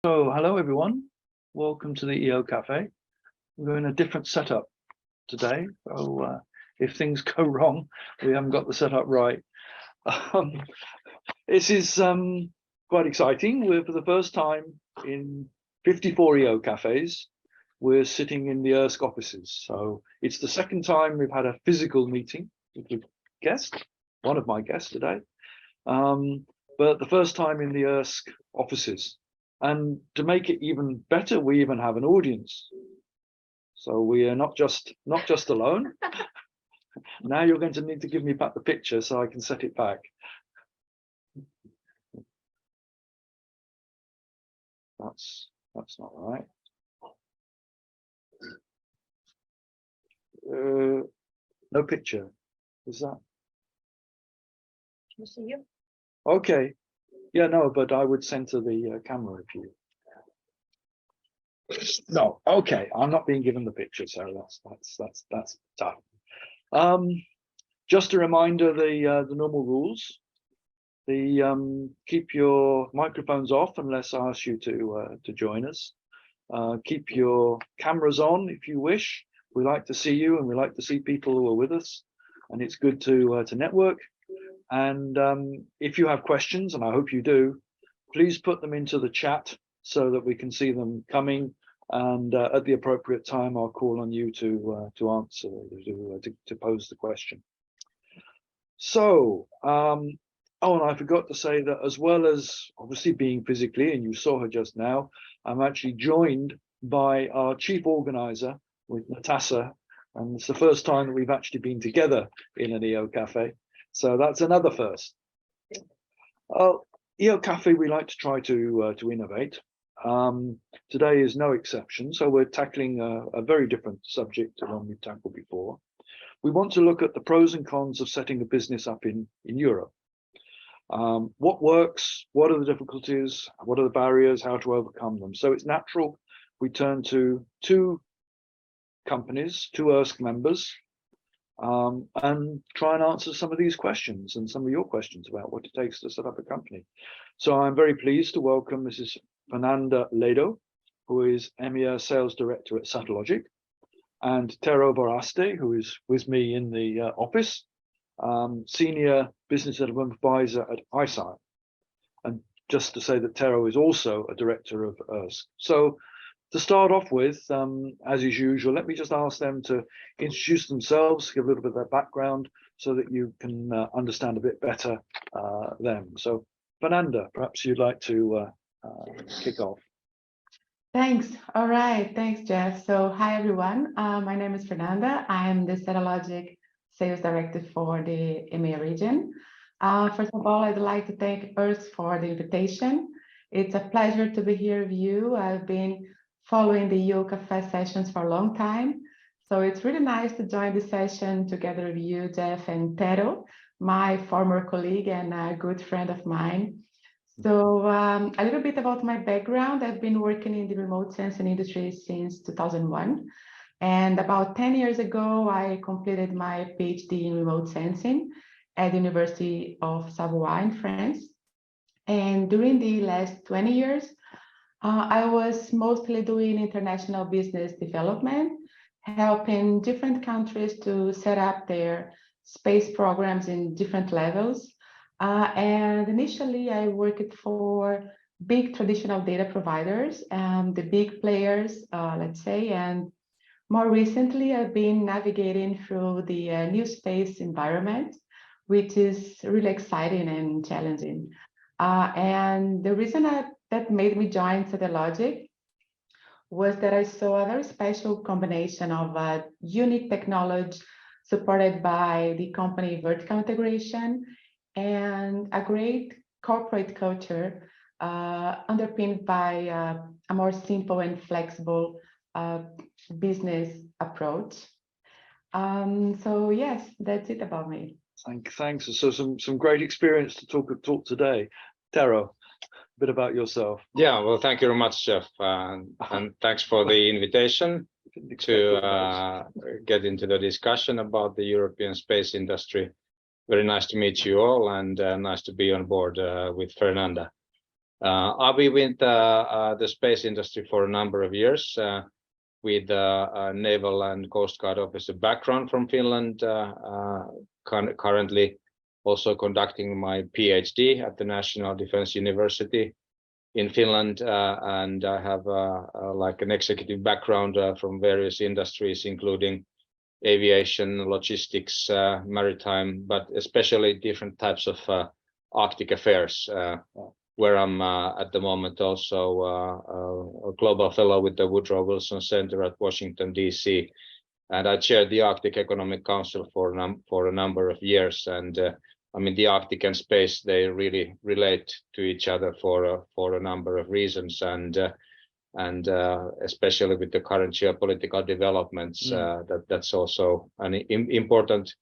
So, hello everyone. Welcome to the EOcafe. We're in a different setup today. So, if things go wrong, we haven't got the setup right. This is quite exciting. We're for the first time in 54 EOcafes. We're sitting in the EARSC offices. So it's the second time we've had a physical meeting with the guest, one of my guests today, but the first time in the EARSC offices. And to make it even better, we even have an audience. So we are not just alone. Now you're going to need to give me back the picture so I can set it back. That's not right. No picture. Is that? Can you see you? Okay. Yeah, no, but I would center the camera if you. No, okay. I'm not being given the picture, so that's tough. Just a reminder, the normal rules. Keep your microphones off unless I ask you to join us. Keep your cameras on if you wish. We like to see you, and we like to see people who are with us, and it's good to network. And if you have questions, and I hope you do, please put them into the chat so that we can see them coming. And at the appropriate time, I'll call on you to answer, to pose the question. So, oh, and I forgot to say that as well as obviously being physically, and you saw her just now, I'm actually joined by our chief organizer with Natasha, and it's the first time that we've actually been together in an EOcafe. So that's another first. EOcafe, we like to try to innovate. Today is no exception. So we're tackling a very different subject to one we've tackled before. We want to look at the pros and cons of setting a business up in Europe. What works? What are the difficulties? What are the barriers? How to overcome them? So it's natural we turn to two companies, two EARSC members, and try and answer some of these questions and some of your questions about what it takes to set up a company. So I'm very pleased to welcome Ms Fernanda Ledo, who is EMEA Sales Director at Satellogic, and Tero Vauraste, who is with me in the office, Senior Business Development Advisor at ICEYE. And just to say that Tero is also a Director of EARSC. So to start off with, as is usual, let me just ask them to introduce themselves, give a little bit of their background so that you can understand a bit better them. So Fernanda, perhaps you'd like to kick off. Thanks. All right. Thanks, Geoff. So hi, everyone. My name is Fernanda. I am the Satellogic Sales Director for the EMEA region. First of all, I'd like to thank EARSC for the invitation. It's a pleasure to be here with you. I've been following the EOcafe sessions for a long time. So it's really nice to join the session together with you, Geoff, and Tero, my former colleague and a good friend of mine. So a little bit about my background. I've been working in the remote sensing industry since 2001. And about 10 years ago, I completed my PhD in remote sensing at the University of Savoie in France. And during the last 20 years, I was mostly doing international business development, helping different countries to set up their space programs in different levels. And initially, I worked for big traditional data providers, the big players, let's say. And more recently, I've been navigating through the new space environment, which is really exciting and challenging. And the reason that made me join Satellogic was that I saw a very special combination of unique technology supported by the company vertical integration and a great corporate culture underpinned by a more simple and flexible business approach. So yes, that's it about me. Thanks. So some great experience to talk today. Tero, a bit about yourself. Yeah, well, thank you very much, Geoff, and thanks for the invitation to get into the discussion about the European space industry. Very nice to meet you all, and nice to be on board with Fernanda. I've been with the space industry for a number of years with a naval and coast guard officer background from Finland, currently also conducting my PhD at the National Defense University in Finland, and I have like an executive background from various industries, including aviation, logistics, maritime, but especially different types of Arctic affairs, where I'm at the moment also a global fellow with the Woodrow Wilson Center at Washington, D.C. And I chaired the Arctic Economic Council for a number of years. And I mean, the Arctic and space, they really relate to each other for a number of reasons. And especially with the current geopolitical developments, that's also an important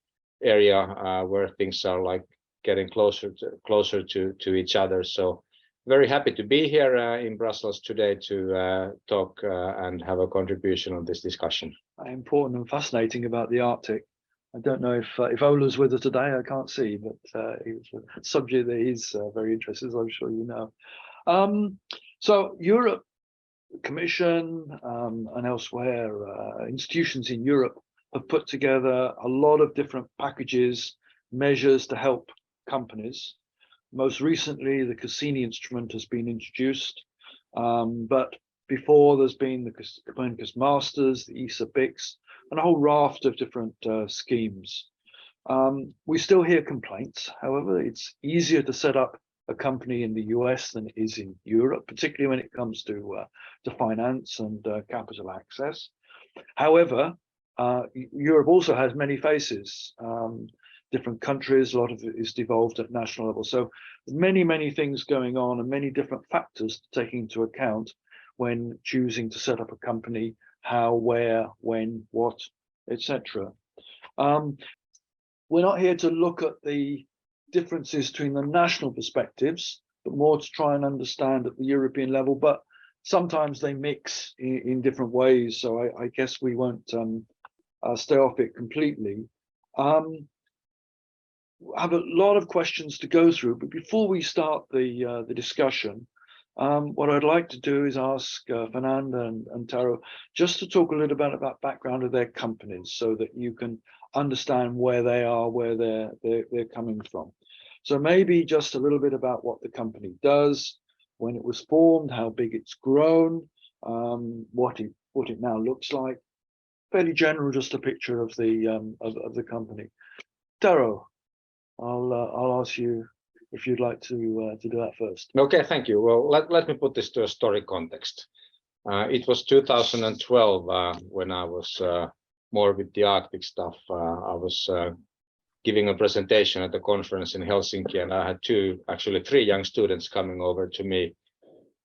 area where things are like getting closer to each other. So very happy to be here in Brussels today to talk and have a contribution on this discussion. Important and fascinating about the Arctic. I don't know if Ola's with us today. I can't see, but it's a subject that he's very interested, as I'm sure you know. So Europe, Commission and elsewhere, institutions in Europe have put together a lot of different packages, measures to help companies. Most recently, the CASSINI instrument has been introduced, but before there's been the Copernicus Masters, the ESA BICS, and a whole raft of different schemes. We still hear complaints. However, it's easier to set up a company in the US than it is in Europe, particularly when it comes to finance and capital access. However, Europe also has many faces, different countries, a lot of it is devolved at national level. So many things going on and many different factors to take into account when choosing to set up a company, how, where, when, what, etc. We're not here to look at the differences between the national perspectives, but more to try and understand at the European level, but sometimes they mix in different ways. So I guess we won't stay off it completely. I have a lot of questions to go through, but before we start the discussion, what I'd like to do is ask Fernanda and Tero just to talk a little bit about background of their companies so that you can understand where they are, where they're coming from. So maybe just a little bit about what the company does, when it was formed, how big it's grown, what it now looks like. Fairly general, just a picture of the company. Tero, I'll ask you if you'd like to do that first. Okay, thank you. Well, let me put this to a story context. It was 2012 when I was more with the Arctic stuff. I was giving a presentation at the conference in Helsinki, and I had actually three young students coming over to me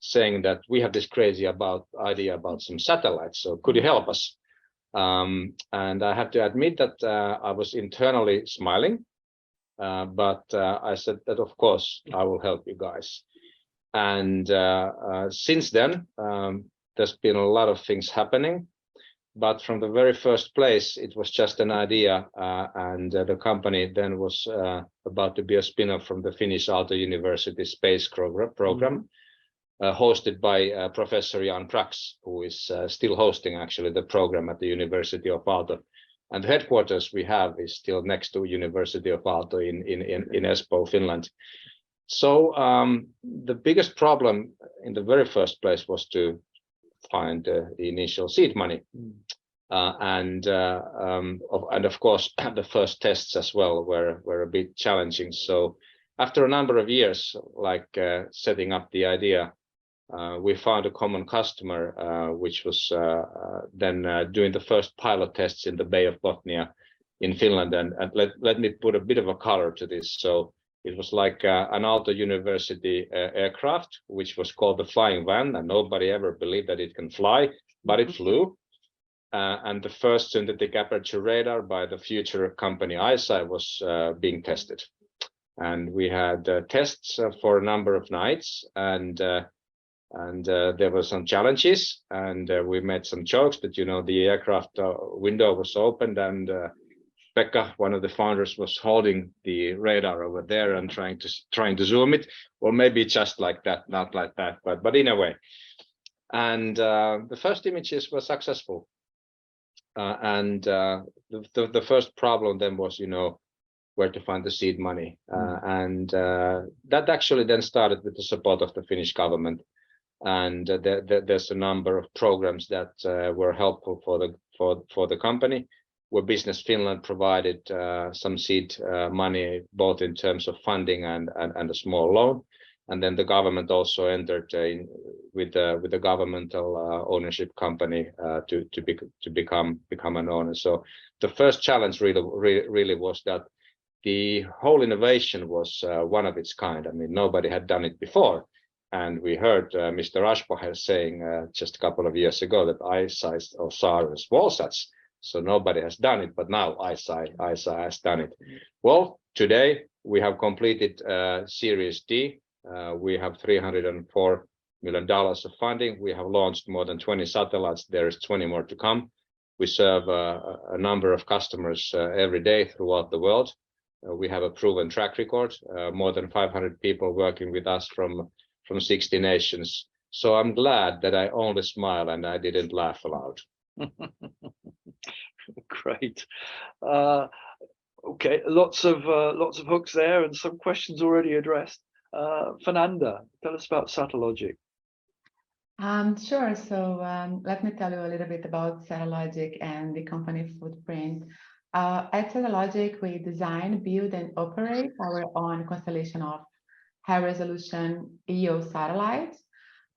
saying that we have this crazy idea about some satellites. So could you help us? And I have to admit that I was internally smiling. But I said that, of course, I will help you guys. And since then, there's been a lot of things happening. But from the very first place, it was just an idea. And the company then was about to be a spin-off from the Finnish Aalto University space program, hosted by Professor Jan Prax, who is still hosting actually the program at the University of Aalto. And the headquarters we have is still next to University of Aalto in Espoo, Finland. So the biggest problem in the very first place was to find the initial seed money. And of course, the first tests as well were a bit challenging. So after a number of years, like setting up the idea, we found a common customer, which was then doing the first pilot tests in the Bay of Bothnia in Finland. And let me put a bit of a color to this. So it was like an Aalto University aircraft, which was called the Flying Van, and nobody ever believed that it can fly, but it flew. And the first synthetic aperture radar by the future company ICEYE was being tested. And we had tests for a number of nights, and there were some challenges, and we made some jokes that, you know, the aircraft window was opened and Pekka, one of the founders, was holding the radar over there and trying to zoom it, or maybe just like that, not like that, but in a way. And the first images were successful. The first problem then was, where to find the seed money. That actually then started with the support of the Finnish government. And there's a number of programs that were helpful for the company, where Business Finland provided some seed money, both in terms of funding and a small loan. And then the government also entered with the governmental ownership company to become an owner. So the first challenge really was that the whole innovation was one of its kind. I mean, nobody had done it before. And we heard Mr. Ashpacher saying just a couple of years ago that ICEYE or SARS was such. So nobody has done it, but now ICEYE has done it. Well, today we have completed Series D. We have $304 million of funding. We have launched more than 20 satellites. There is 20 more to come. We serve a number of customers every day throughout the world. We have a proven track record, more than 500 people working with us from 60 nations. So I'm glad that I only smile and I didn't laugh aloud. Great. Okay, lots of hooks there and some questions already addressed. Fernanda, tell us about Satellogic. Sure. So let me tell you a little bit about Satellogic and the company footprint. At Satellogic, we design, build, and operate our own constellation of high-resolution EO satellites.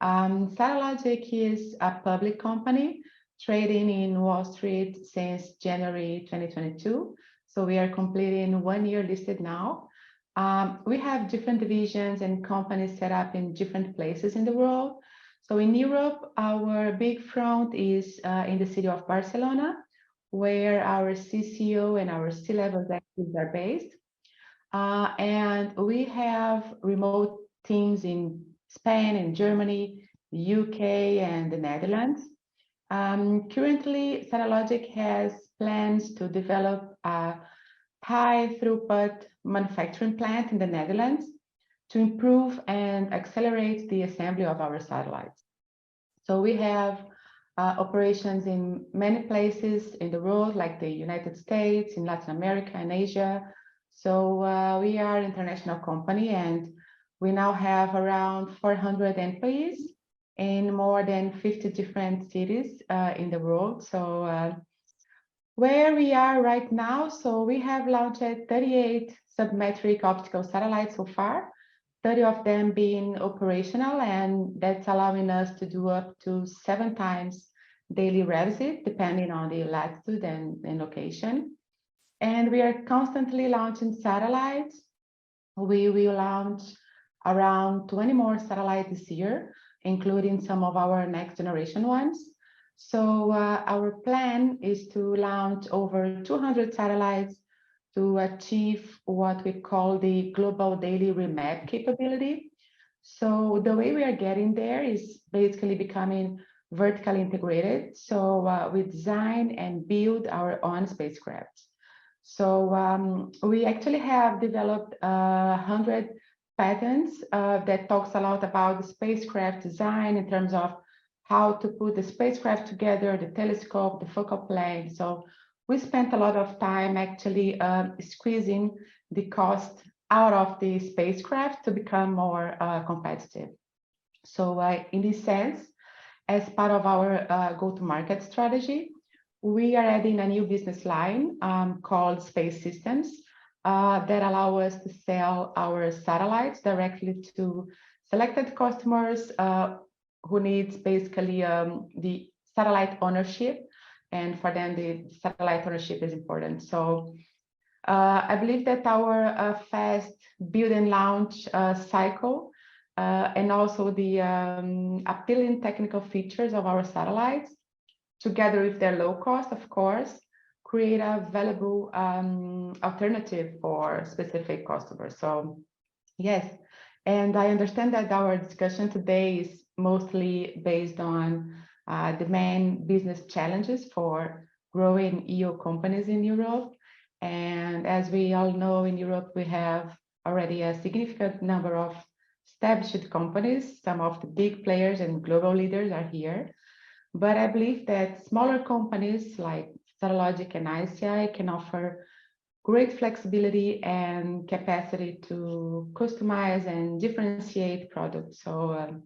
Satellogic is a public company trading in Wall Street since January 2022. So we are completing 1 year listed now. We have different divisions and companies set up in different places in the world. So in Europe, our big front is in the city of Barcelona, where our CCO and our C-level executives are based. And we have remote teams in Spain and Germany, the UK, and the Netherlands. Currently, Satellogic has plans to develop a high throughput manufacturing plant in the Netherlands to improve and accelerate the assembly of our satellites. So we have operations in many places in the world, like the United States, in Latin America and Asia. So we are an international company, and we now have around 400 employees in more than 50 different cities in the world. So where we are right now, so we have launched 38 submetric optical satellites so far, 30 of them being operational, and that's allowing us to do up to 7 times daily revisit, depending on the latitude and location. And we are constantly launching satellites. We will launch around 20 more satellites this year, including some of our next generation ones. So our plan is to launch over 200 satellites to achieve what we call the global daily remap capability. So the way we are getting there is basically becoming vertically integrated. So we design and build our own spacecraft. So we actually have developed 100 patents that talks a lot about the spacecraft design in terms of how to put the spacecraft together, the telescope, the focal plane. So we spent a lot of time actually squeezing the cost out of the spacecraft to become more competitive. So in this sense, as part of our go-to-market strategy, we are adding a new business line called Space Systems that allow us to sell our satellites directly to selected customers who needs basically the satellite ownership, and for them the satellite ownership is important. So I believe that our fast build and launch cycle and also the appealing technical features of our satellites, together with their low cost, of course, create a valuable alternative for specific customers. So yes, and I understand that our discussion today is mostly based on the main business challenges for growing EO companies in Europe. And as we all know, in Europe, we have already a significant number of established companies. Some of the big players and global leaders are here. But I believe that smaller companies like Satellogic and ICEYE can offer great flexibility and capacity to customize and differentiate products. So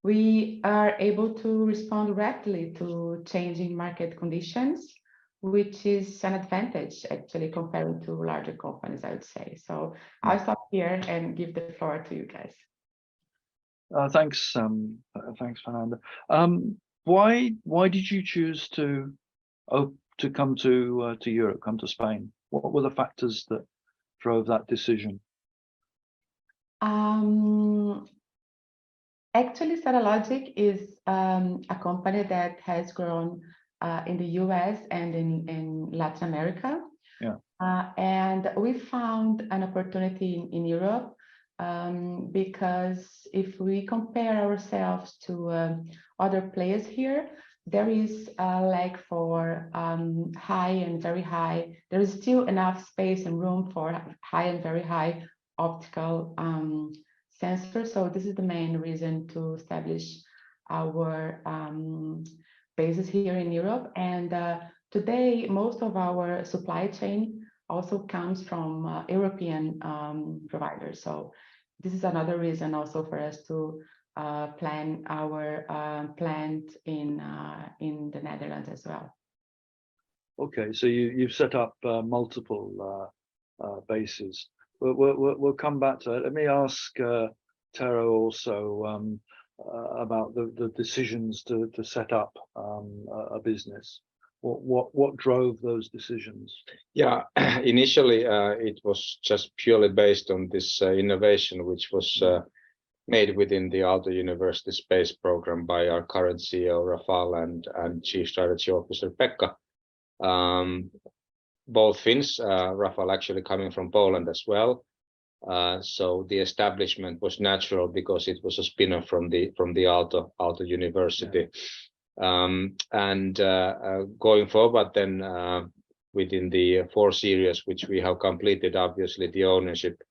we are able to respond rapidly to changing market conditions, which is an advantage actually compared to larger companies, I would say. So I'll stop here and give the floor to you guys. Thanks, Fernanda. Why did you choose to come to Europe, come to Spain? What were the factors that drove that decision? Actually, Satellogic is a company that has grown in the US and in Latin America. Yeah. And we found an opportunity in Europe because if we compare ourselves to other players here, there is a lack for high and very high. There is still enough space and room for high and very high optical sensors. So this is the main reason to establish our bases here in Europe. And today, most of our supply chain also comes from European providers. So this is another reason also for us to plan our plant in the Netherlands as well. Okay, so you've set up multiple bases. We'll come back to it. Let me ask Tero also about the decisions to set up a business. What drove those decisions? Yeah, initially it was just purely based on this innovation, which was made within the Aalto University Space Program by our current CEO, Rafal, and Chief Strategy Officer, Pekka. Both Finns, Rafal actually coming from Poland as well. So the establishment was natural because it was a spin-off from the Aalto University. Yeah. Going forward then within the 4 series which we have completed, obviously the ownership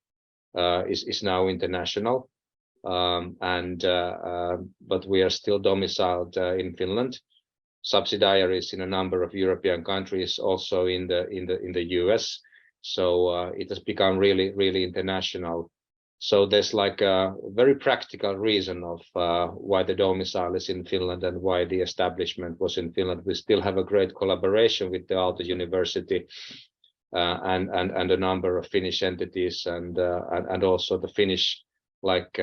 is now international, but we are still domiciled in Finland, subsidiaries in a number of European countries, also in the US. So it has become really international. So there's like a very practical reason of why the domicile is in Finland and why the establishment was in Finland. We still have a great collaboration with the Aalto University and a number of Finnish entities, and also the Finnish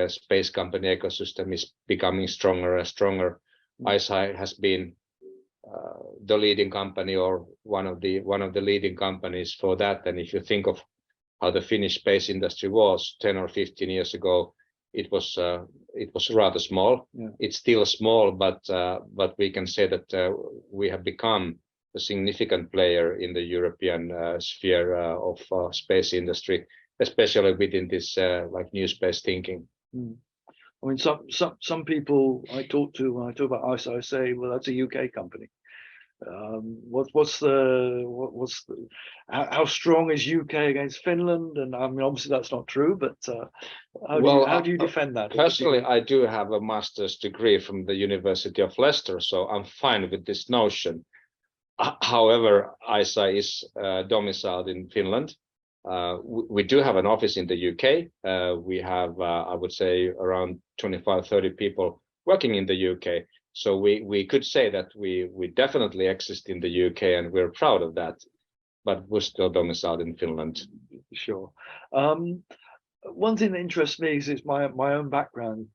space company ecosystem is becoming stronger and stronger. ICEYE has been the leading company or one of the leading companies for that. And if you think of how the Finnish space industry was 10 or 15 years ago, it was rather small. Yeah. It's still small, but we can say that we have become a significant player in the European sphere of space industry, especially within this new space thinking. Mm. I mean, some people I talk to when I talk about ICEYE say, well, that's a UK company. How strong is UK against Finland? And I mean, obviously that's not true, but how do you defend that? Personally, I do have a master's degree from the University of Leicester, so I'm fine with this notion. However, ICEYE is domiciled in Finland. We do have an office in the UK. We have, I would say, around 25-30 people working in the UK. So we could say that we definitely exist in the UK, and we're proud of that, but we're still domiciled in Finland. Sure. One thing that interests me is my own background,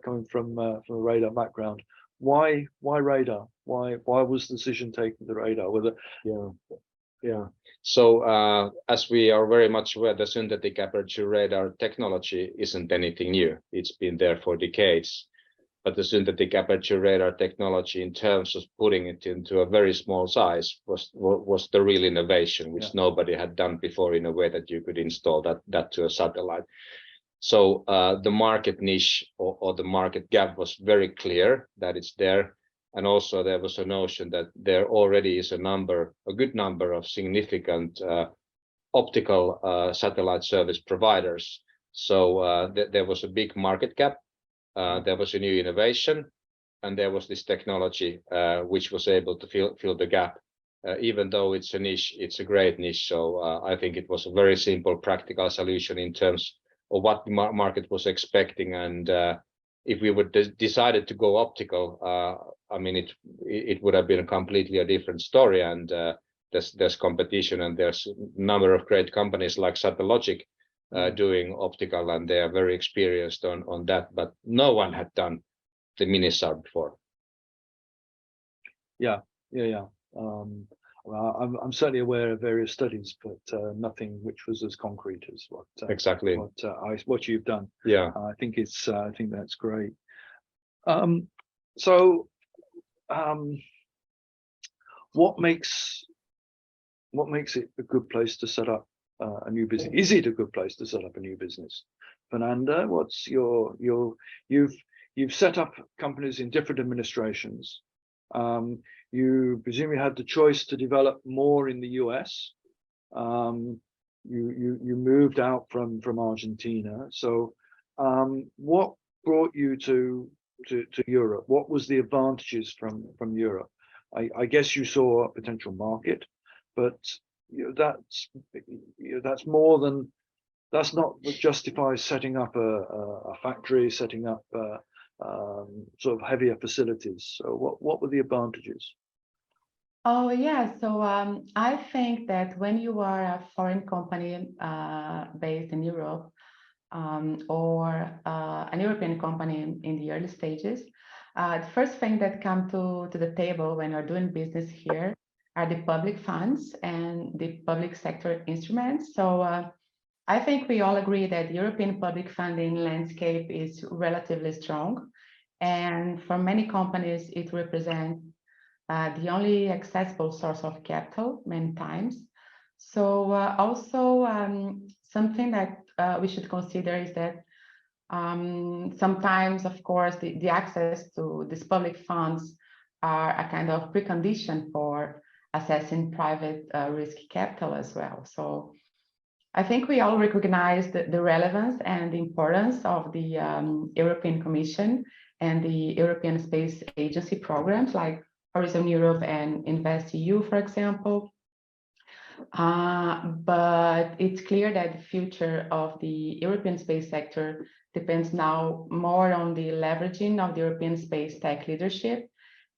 coming from a radar background. Why radar? Why was the decision taken to radar? Yeah. So as we are very much aware, the synthetic aperture radar technology isn't anything new. It's been there for decades. But the synthetic aperture radar technology, in terms of putting it into a very small size, was the real innovation, which nobody had done before in a way that you could install that to a satellite. So the market niche or the market gap was very clear that it's there. And also there was a notion that there already is a good number of significant optical satellite service providers. So there was a big market gap, there was a new innovation, and there was this technology which was able to fill the gap. Even though it's a niche, it's a great niche. So I think it was a very simple, practical solution in terms of what the market was expecting. And if we would decided to go optical, I mean, it would have been a completely different story. And there's competition, and there's a number of great companies like Satellogic doing optical, and they are very experienced on that. But no one had done the mini-SAR before. Yeah. Well, I'm certainly aware of various studies, but nothing which was as concrete as what Exactly what you've done. Yeah, I think that's great. What makes it a good place to set up a new business? Is it a good place to set up a new business? Fernanda, what's you've set up companies in different administrations. You presumably had the choice to develop more in the US. You moved out from Argentina. So what brought you to Europe? What was the advantages from Europe? I guess you saw a potential market, but that's more than, that's not what justifies setting up a factory, setting up sort of heavier facilities. So what were the advantages? Oh, yeah. So I think that when you are a foreign company based in Europe or an European company in the early stages, the first thing that come to the table when you're doing business here are the public funds and the public sector instruments. So I think we all agree that the European public funding landscape is relatively strong. And for many companies, it represents the only accessible source of capital many times. So also something that we should consider is that sometimes, of course, the access to these public funds are a kind of precondition for assessing private risk capital as well. So I think we all recognize the relevance and the importance of the European Commission and the European Space Agency programs like Horizon Europe and InvestEU, for example. But it's clear that the future of the European space sector depends now more on the leveraging of the European space tech leadership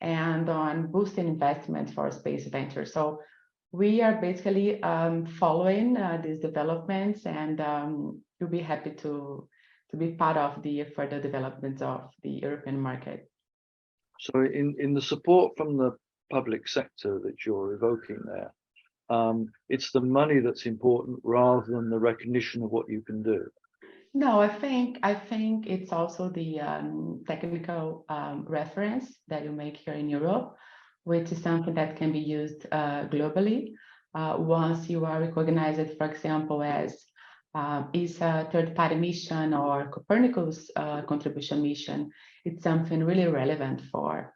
and on boosting investments for space ventures. So we are basically following these developments, and we'll be happy to be part of the further development of the European market. So in the support from the public sector that you're evoking there, it's the money that's important rather than the recognition of what you can do. No, I think it's also the technical reference that you make here in Europe, which is something that can be used globally. Once you are recognized, for example, as ESA third-party mission or Copernicus contribution mission, it's something really relevant for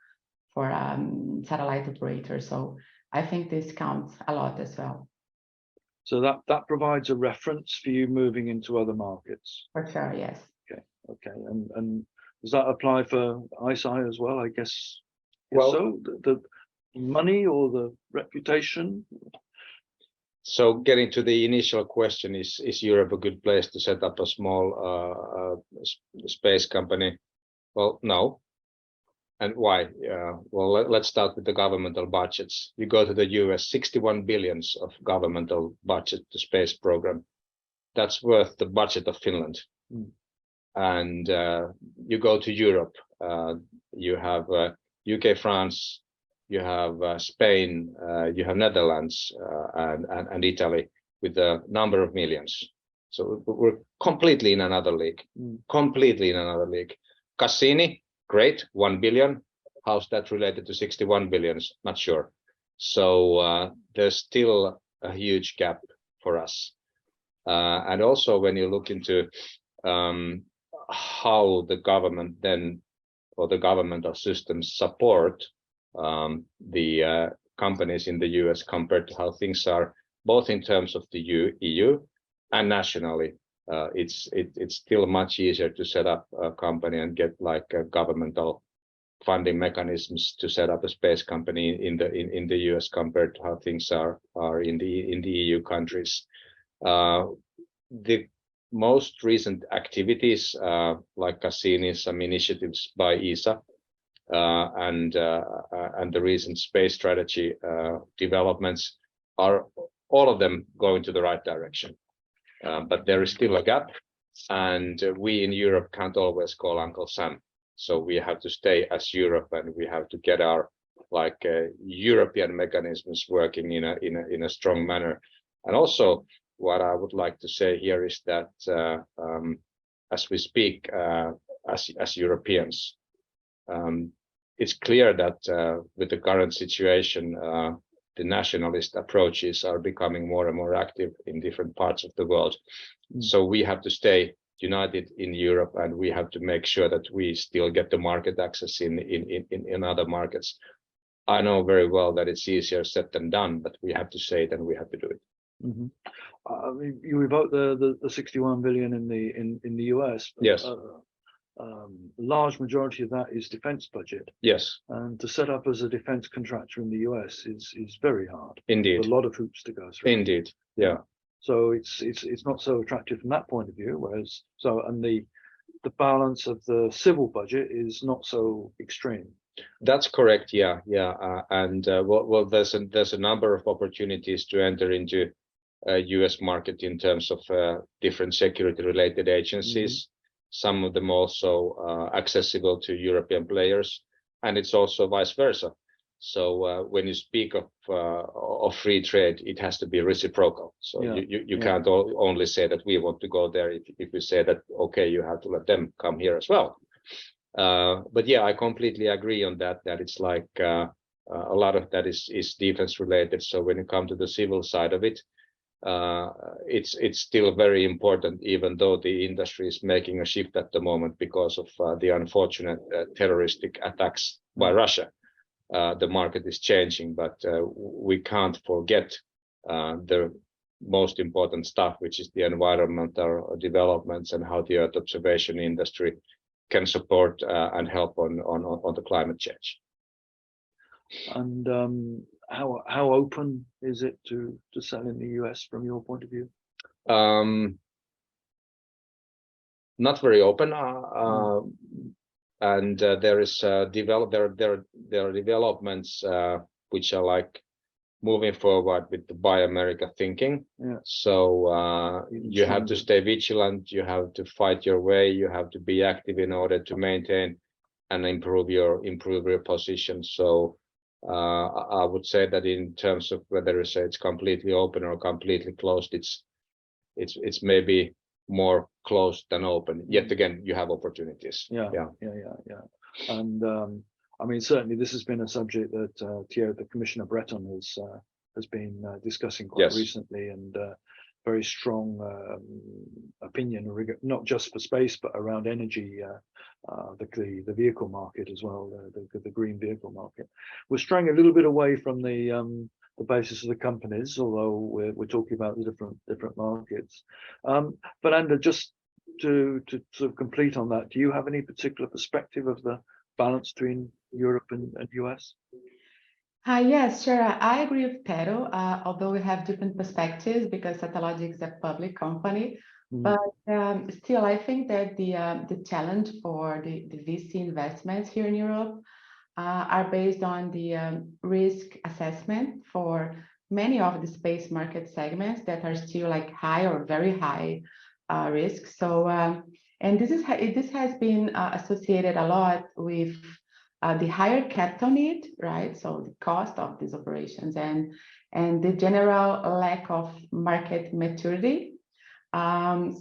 satellite operators. So I think this counts a lot as well. So that provides a reference for you moving into other markets. For sure, yes. Okay. And does that apply for ICEYE as well? I guess. Well, so the money or the reputation. So getting to the initial question, is Europe a good place to set up a small space company? Well, no. And why? Well, let's start with the governmental budgets. You go to the US, 61 billions of governmental budget to space program. That's worth the budget of Finland. And you go to Europe, you have UK, France, you have Spain, you have Netherlands and Italy with a number of millions. So we're completely in another league, completely in another league. CASSINI, great, 1 billion. How's that related to 61 billions? Not sure. So there's still a huge gap for us. And also when you look into how the government then, or the governmental systems support the companies in the US compared to how things are both in terms of the EU and nationally. It's still much easier to set up a company and get like governmental funding mechanisms to set up a space company in the US compared to how things are in the EU countries. The most recent activities like CASSINI, some initiatives by ESA, and the recent space strategy developments are all of them going to the right direction. But there is still a gap, and we in Europe can't always call Uncle Sam. So we have to stay as Europe, and we have to get our like European mechanisms working in a strong manner. And also, what I would like to say here is that as we speak as Europeans, it's clear that with the current situation, the nationalist approaches are becoming more and more active in different parts of the world. So we have to stay united in Europe, and we have to make sure that we still get the market access in other markets. I know very well that it's easier said than done, but we have to say it and we have to do it. Mm-hmm. You revoke the 61 billion in the US. Yes. Large majority of that is defense budget. Yes. And to set up as a defense contractor in the US is very hard. Indeed. There's a lot of hoops to go through. Indeed. Yeah. So it's not so attractive from that point of view. Whereas and the balance of the civil budget is not so extreme. That's correct. Yeah. And well, there's a number of opportunities to enter into US market in terms of different security related agencies. Mm-hmm. Some of them also accessible to European players, and it's also vice versa. So when you speak of free trade, it has to be reciprocal. So you can't only say that we want to go there if we say that, okay, you have to let them come here as well. But yeah, I completely agree on that it's like a lot of that is defense related. So when you come to the civil side of it, it's still very important, even though the industry is making a shift at the moment because of the unfortunate terroristic attacks by Russia. The market is changing, but we can't forget the most important stuff, which is the environmental developments and how the Earth observation industry can support and help on the climate change. And how open is it to sell in the US from your point of view? Not very open, and there are developments which are like moving forward with the Buy America thinking. Yeah. So you have to stay vigilant. You have to fight your way. You have to be active in order to maintain and improve your position. So I would say that in terms of whether it's completely open or completely closed, it's maybe more closed than open. Yet again, you have opportunities. Yeah. And I mean, certainly this has been a subject that Tero, the Commissioner Breton, has been discussing quite recently, and very strong opinion, not just for space, but around energy, the vehicle market as well, the green vehicle market. We're straying a little bit away from the basis of the companies, although we're talking about the different markets. Fernanda, just to sort of complete on that, do you have any particular perspective of the balance between Europe and US? Yes, sure. I agree with Tero, although we have different perspectives because Satellogic is a public company. But still, I think that the challenge for the VC investments here in Europe are based on the risk assessment for many of the space market segments that are still like high or very high risk. So, and this has been associated a lot with the higher capital need, right? So the cost of these operations and the general lack of market maturity. And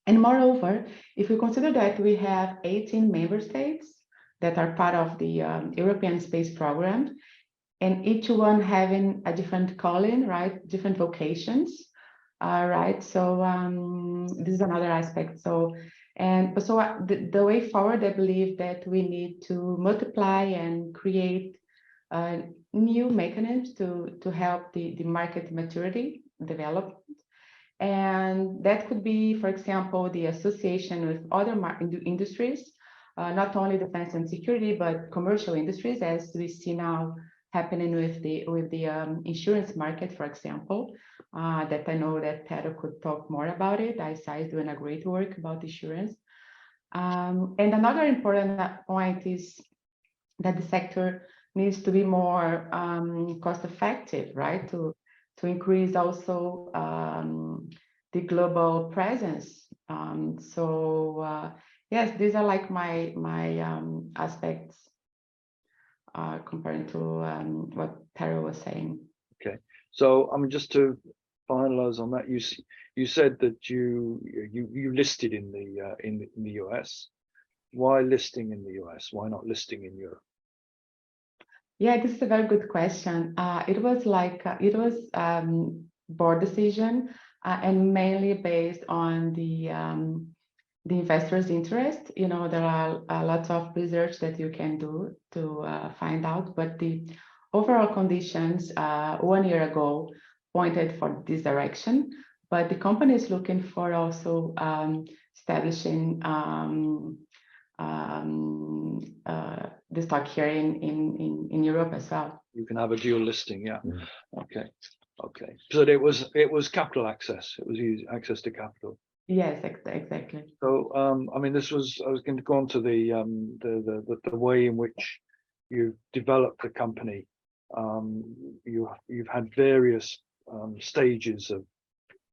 moreover, if we consider that we have 18 member states that are part of the European Space Program, and each one having a different calling, right? Different vocations, right? So this is another aspect. So the way forward, I believe that we need to multiply and create new mechanisms to help the market maturity develop. And that could be, for example, the association with other industries, not only defense and security, but commercial industries, as we see now happening with the insurance market, for example, that I know that Tero could talk more about it. ICEYE is doing a great work about insurance. And another important point is that the sector needs to be more cost effective, right? To increase also the global presence. Yes, these are like my aspects comparing to what Tero was saying. Okay, so I mean, just to finalize on that, you said that you listed in the US. Why listing in the US? Why not listing in Europe? Yeah, this is a very good question. It was like board decision and mainly based on the investor's interest. You know, there are lots of research that you can do to find out, but the overall conditions 1 year ago pointed for this direction. But the company is looking for also establishing the stock here in Europe as well. You can have a dual listing, yeah. Mm. Okay. So it was capital access. It was access to capital. Yes, exactly. So I mean, I was going to go on to the way in which you developed the company. You've had various stages of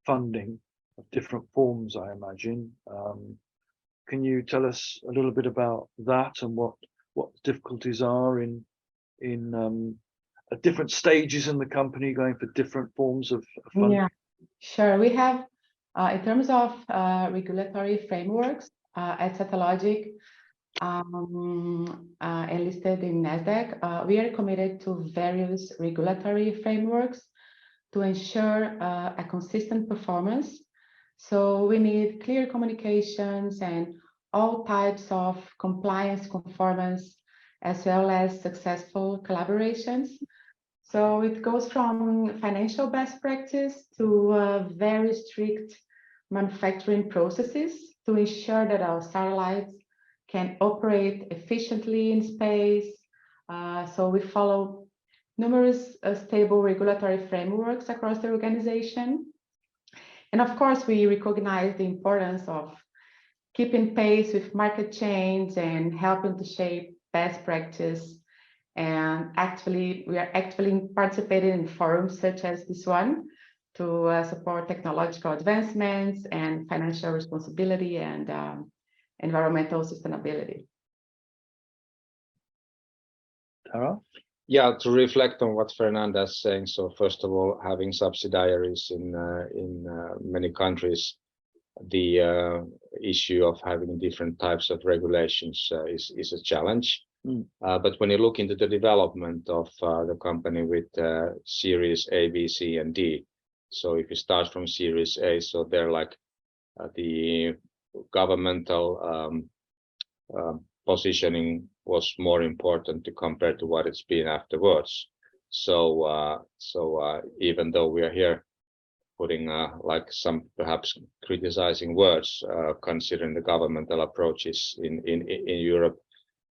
funding of different forms, I imagine. Can you tell us a little bit about that and what the difficulties are in at different stages in the company going for different forms of funding? Yeah, sure. We have, in terms of regulatory frameworks at Satellogic and listed in NASDAQ, we are committed to various regulatory frameworks to ensure a consistent performance. So we need clear communications and all types of compliance conformance, as well as successful collaborations. So it goes from financial best practice to very strict manufacturing processes to ensure that our satellites can operate efficiently in space. So we follow numerous stable regulatory frameworks across the organization. And of course, we recognize the importance of keeping pace with market change and helping to shape best practice. And actually, we are actively participating in forums such as this one to support technological advancements and financial responsibility and environmental sustainability. Tero? Yeah, to reflect on what Fernanda is saying. So first of all, having subsidiaries in many countries, the issue of having different types of regulations is a challenge. Mm. But when you look into the development of the company with Series A, B, C, and D, so if you start from Series A, so they're like the governmental positioning was more important to compare to what it's been afterwards. So even though we are here putting like some perhaps criticizing words, considering the governmental approaches in Europe,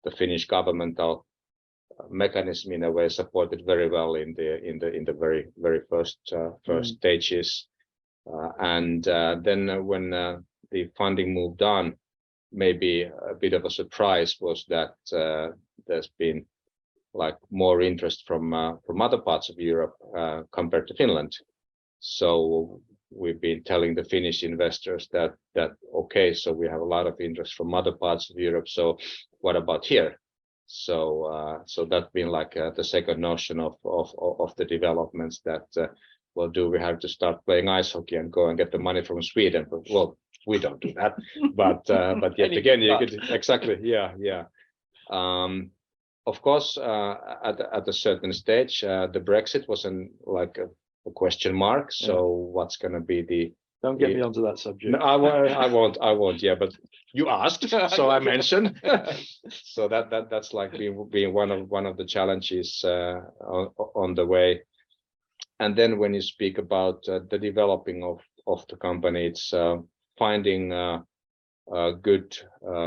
the Finnish governmental mechanism in a way supported very well in the very first stages, and then when the funding moved on, maybe a bit of a surprise was that there's been like more interest from other parts of Europe compared to Finland. So we've been telling the Finnish investors that okay, so we have a lot of interest from other parts of Europe. So what about here? So that's been like the second notion of the developments that well, do we have to start playing ice hockey and go and get the money from Sweden? But, well, we don't do that. But yet again, you could exactly, yeah. Of course, at a certain stage, the Brexit was like a question mark. So what's going to be Don't get me onto that subject. No, I won't. Yeah, but you asked, so I mentioned. So that's like being one of the challenges on the way. And then when you speak about the developing of the company, it's finding good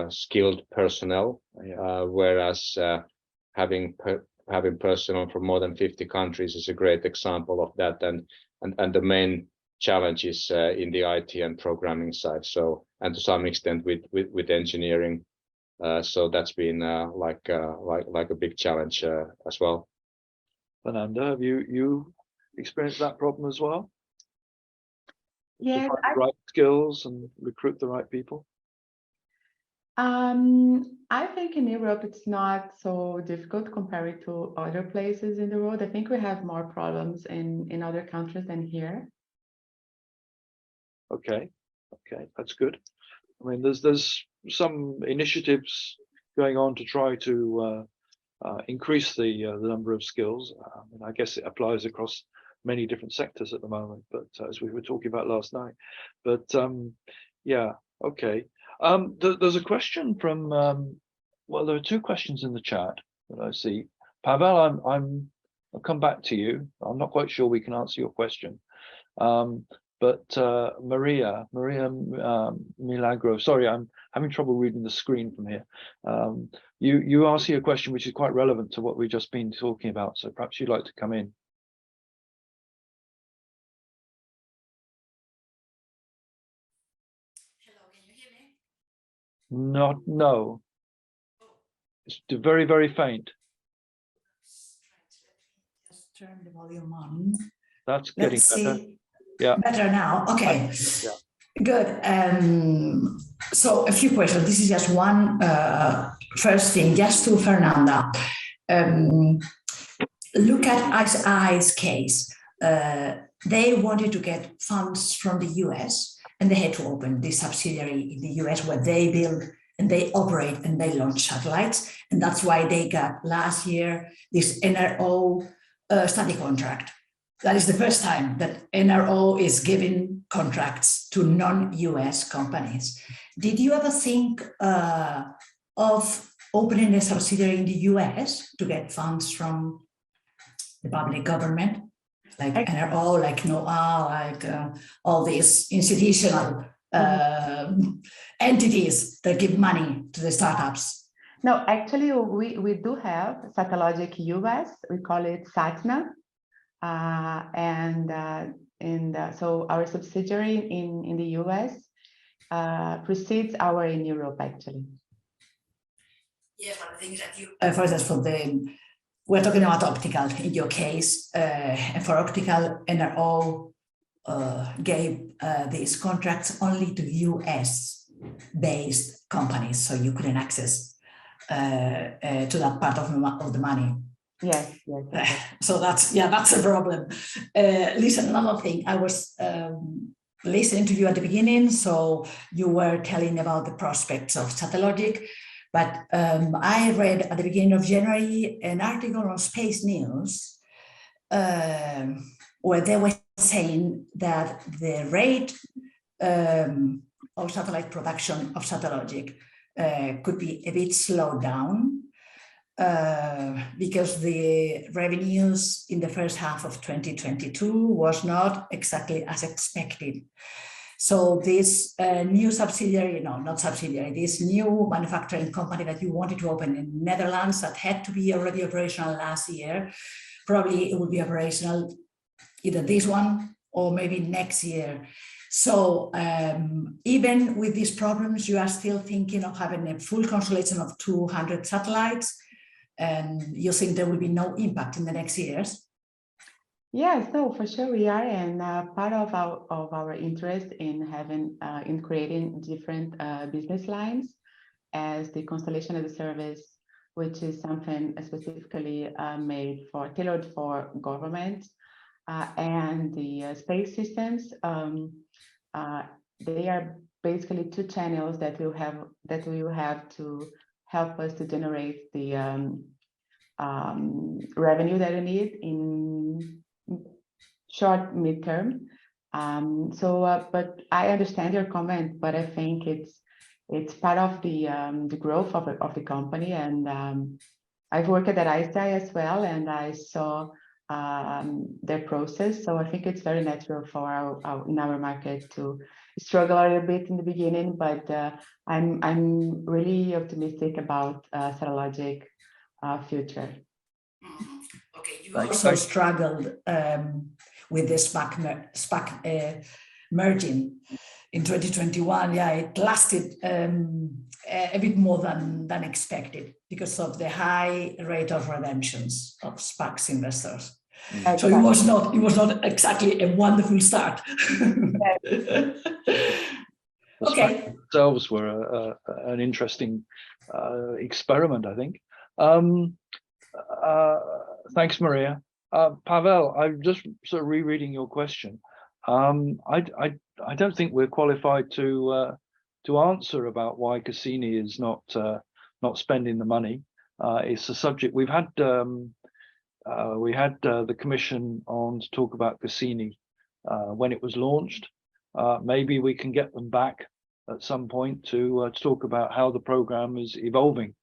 skilled personnel, whereas having personnel from more than 50 countries is a great example of that. And the main challenge is in the IT and programming side. So, and to some extent with engineering. So that's been like a big challenge as well. Fernanda, have you experienced that problem as well? Yes, to find the right skills and recruit the right people? I think in Europe it's not so difficult compared to other places in the world. I think we have more problems in other countries than here. Okay, that's good. I mean, there's some initiatives going on to try to increase the number of skills. And I guess it applies across many different sectors at the moment, but as we were talking about last night. But yeah, okay. There's a question from, well, there are two questions in the chat that I see. Pavel, I'll come back to you. I'm not quite sure we can answer your question. But Maria Milagro, sorry, I'm having trouble reading the screen from here. You asked a question which is quite relevant to what we've just been talking about, so perhaps you'd like to come in. Hello, can you hear me? No. It's very, very faint. Just turn the volume on. That's getting better. Yeah. Better now. Okay. Yeah. Good. So a few questions. This is just one first thing, just to Fernanda. Look at ICEYE's case. They wanted to get funds from the US and they had to open this subsidiary in the US where they build and they operate and they launch satellites. And that's why they got last year this NRO study contract. That is the first time that NRO is giving contracts to non-US companies. Did you ever think of opening a subsidiary in the US to get funds from the public government, like NRO, like NOAA, like all these institutional entities that give money to the startups? No, actually, we do have Satellogic US. We call it SATNA. So our subsidiary in the US precedes our in Europe, actually. Yes, one of the things that you, for instance, we're talking about optical in your case, and for optical, NRO gave these contracts only to US-based companies, so you couldn't access to that part of the money. Yes. So that's a problem. Listen, another thing, I was listening to you at the beginning, so you were telling about the prospects of Satellogic, but I read at the beginning of January an article on Space News where they were saying that the rate of satellite production of Satellogic could be a bit slowed down because the revenues in the first half of 2022 was not exactly as expected. So this new subsidiary, no, not subsidiary, this new manufacturing company that you wanted to open in Netherlands that had to be already operational last year, probably it will be operational either this one or maybe next year. So even with these problems, you are still thinking of having a full constellation of 200 satellites, and you think there will be no impact in the next years? Yes, no, for sure we are, and part of our interest in creating different business lines as the constellation as a service, which is something specifically tailored for government and the space systems. They are basically two channels that we will have to help us to generate the revenue that we need in short, midterm. But I understand your comment, but I think it's part of the growth of the company. And I've worked at ICEYE as well, and I saw their process. So I think it's very natural for in our market to struggle a little bit in the beginning, but I'm really optimistic about Satellogic future. Okay, you also struggled with the SPAC merging in 2021. Yeah, it lasted a bit more than expected because of the high rate of redemptions of SPACs investors. Exactly. So it was not exactly a wonderful start. Okay. Themselves were an interesting experiment, I think. Thanks, Maria. Pavel, I'm just sort of rereading your question. I don't think we're qualified to answer about why CASSINI is not spending the money. It's a subject we had the commission on to talk about CASSINI when it was launched. Maybe we can get them back at some point to talk about how the program is evolving,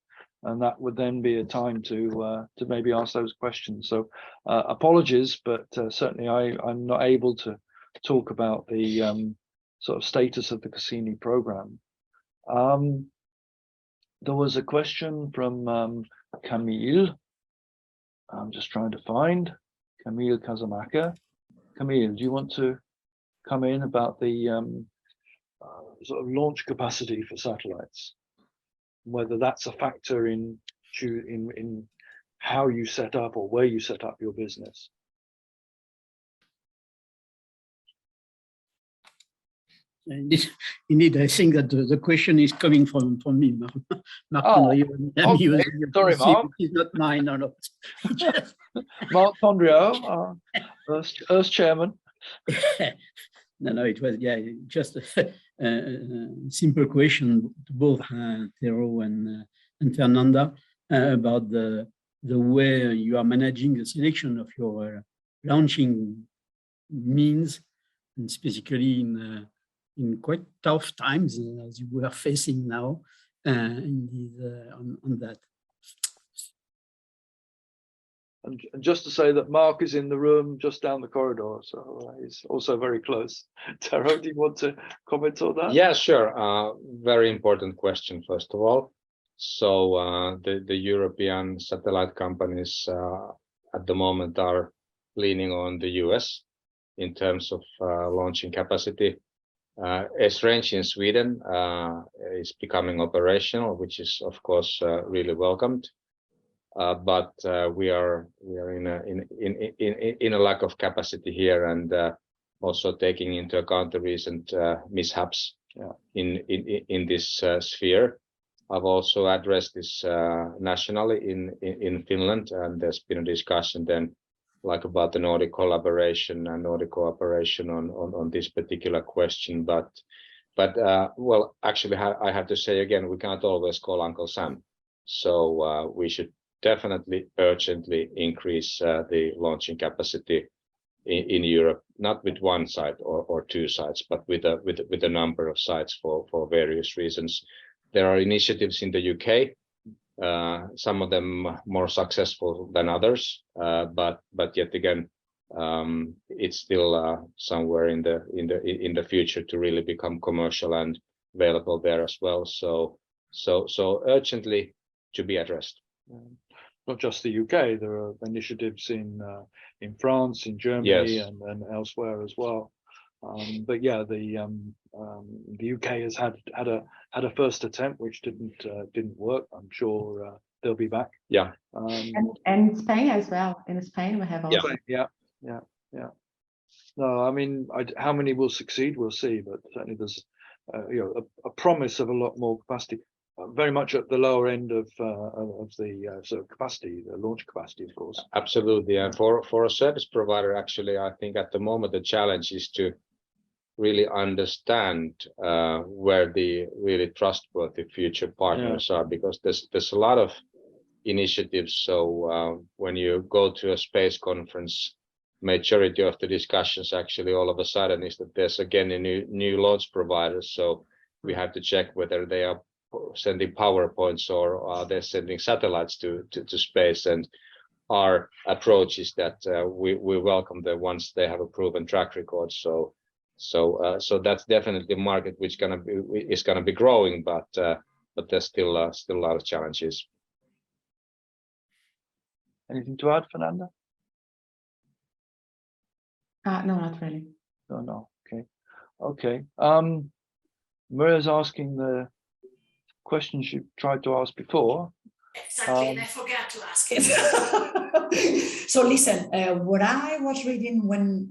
and that would then be a time to maybe ask those questions. So apologies, but certainly I'm not able to talk about the sort of status of the CASSINI program. There was a question from Camille. I'm just trying to find Camille Casamacca. Camille, do you want to come in about the sort of launch capacity for satellites? Whether that's a factor in how you set up or where you set up your business. Indeed, I think that the question is coming from me, Mark. Okay. Sorry, Mark. It's not mine or not. Mark Tondrio, EARSC chairman. No, it was just a simple question to both Tero and Fernanda about the way you are managing the selection of your launching means, and specifically in quite tough times as you were facing now on that. And just to say that Mark is in the room just down the corridor, so he's also very close. Tero, do you want to comment on that? Yeah, sure. Very important question, first of all. So the European satellite companies at the moment are leaning on the US in terms of launching capacity. S-Range in Sweden is becoming operational, which is of course really welcomed. But we are in a lack of capacity here, and also taking into account the recent mishaps in this sphere. I've also addressed this nationally in Finland, and there's been a discussion then like about the Nordic collaboration and Nordic cooperation on this particular question. But well, actually, I have to say again, we can't always call Uncle Sam. So we should definitely urgently increase the launching capacity in Europe, not with one site or two sites, but with a number of sites for various reasons. There are initiatives in the UK, some of them more successful than others, but yet again, it's still somewhere in the future to really become commercial and available there as well. So urgently to be addressed. Not just the UK, there are initiatives in France, in Germany, Yes. and elsewhere as well. But yeah, the UK has had a first attempt which didn't work. I'm sure they'll be back. Yeah. And Spain as well. In Spain, we have also. Yeah. No, I mean, how many will succeed, we'll see. But certainly there's a promise of a lot more capacity. Very much at the lower end of the sort of capacity, the launch capacity, of course. Absolutely, and for a service provider, actually, I think at the moment the challenge is to really understand where the really trustworthy future partners are, because there's a lot of initiatives. So when you go to a space conference, majority of the discussions actually all of a sudden is that there's again a new launch provider. So we have to check whether they are sending PowerPoints or are they sending satellites to space. And our approach is that we welcome them once they have a proven track record. So that's definitely a market which is gonna be growing, but there's still a lot of challenges. Anything to add, Fernanda? No, not really. No. Okay. Maria's asking the questions she tried to ask before. Exactly, and I forgot to ask it. So listen, what I was reading when